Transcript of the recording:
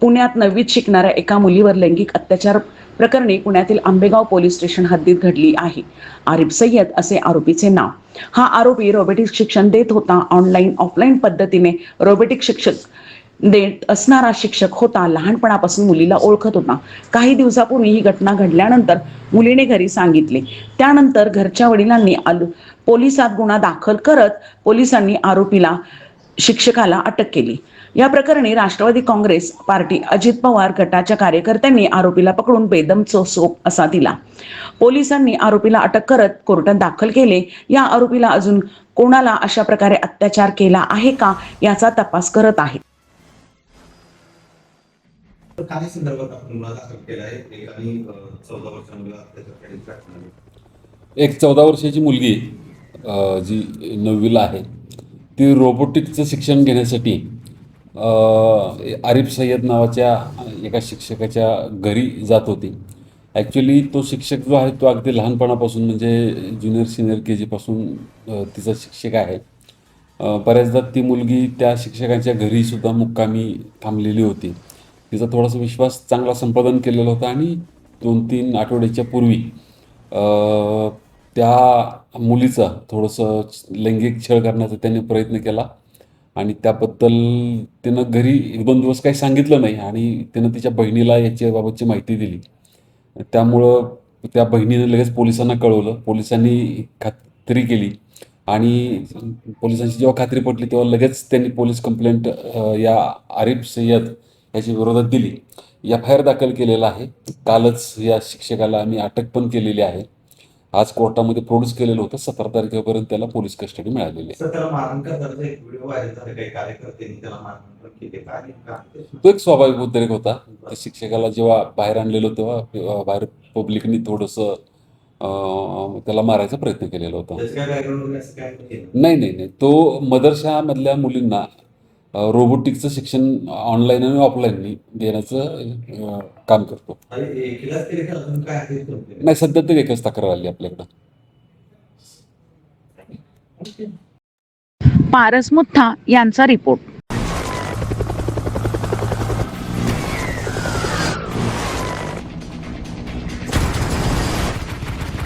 पुण्यात 9वीत शिकणाऱ्या एका मुलीवर लैंगिक अत्याचार प्रकरणी पुण्यातील आंबेगाव पोलीस स्टेशन हद्दीत घडली आहे. आरिफ सय्यद असे आरोपीचे नाव. हा आरोपी रोबोटिक्स शिक्षण देत होता. ऑनलाईन ऑफलाईन पद्धतीने रोबोटिक शिक्षक देत असणारा शिक्षक होता. लहानपणापासून मुलीला ओळखत होता. काही दिवसापूर्वी ही घटना घडल्यानंतर मुलीने घरी सांगितले. त्यानंतर घरच्या वडिलांनी पोलिसात गुन्हा दाखल करत पोलिसांनी आरोपीला शिक्षकाला अटक केली. या प्रकरणी राष्ट्रवादी काँग्रेस पार्टी अजित पवार गटाच्या कार्यकर्त्यांनी आरोपीला पकडून बेदम सोप असा दिला. पोलिसांनी आरोपीला अटक करत कोर्टात दाखल केले. या आरोपीला अजून कोणाला अशा प्रकारे अत्याचार केला आहे का याचा तपास करत आहे. काही संदर्भात आपण गुन्हा दाखल केला आहे. एकाने 14 वर्षांना एक 14 वर्षाची मुलगी जी 9वीला आहे, ती रोबोटिक्सचं शिक्षण घेण्यासाठी आरिफ सय्यद नावाच्या एका शिक्षकाच्या घरी जात होती. ॲक्च्युली तो शिक्षक जो आहे तो अगदी लहानपणापासून म्हणजे ज्युनियर सिनियर KG पासून तिचा शिक्षक आहे. बऱ्याचदा ती मुलगी त्या शिक्षकांच्या घरीसुद्धा मुक्कामी थांबलेली होती. तिचा थोडासा विश्वास चांगला संपादन केलेला होता आणि 2-3 आठवड्याच्या पूर्वी त्या मुलीचा थोडंसं लैंगिक छळ करण्याचा त्याने प्रयत्न केला आणि त्याबद्दल तिनं घरी 1-2 दिवस काही सांगितलं नाही आणि तिनं तिच्या बहिणीला याच्याबाबतची माहिती दिली. त्यामुळं त्या बहिणीनं लगेच पोलिसांना कळवलं. पोलिसांनी खात्री केली आणि पोलिसांची जेव्हा खात्री पटली तेव्हा लगेच त्यांनी पोलीस कंप्लेंट या आरिफ सय्यद याच्या विरोधात दिली. FIR दाखल केलेला आहे. कालच या शिक्षकाला आम्ही अटक पण केलेली आहे. आज कोर्टामध्ये प्रोड्यूस केलेलं होतं. 17 तारखेपर्यंत त्याला पोलीस कस्टडी मिळालेली आहे. त्याला मारहाण करताना एक व्हिडिओ व्हायरल झाला. काही कार्यकर्त्यांनी त्याला मारहाण केली. काय तो एक स्वाभाविक उद्रेक होता. त्या शिक्षकाला जेव्हा बाहेर आणलेलं तेव्हा बाहेर पब्लिकनी थोडंसं त्याला मारायचा प्रयत्न केलेला होता. नाही. तो मदरशामधल्या मुलींना रोबोटिक्सचं शिक्षण ऑनलाईन आणि ऑफलाईन देण्याचं काम करतो. नाही, सध्या तरी एकच तक्रार आली आपल्याकडं. पारस मुथा यांचा रिपोर्ट.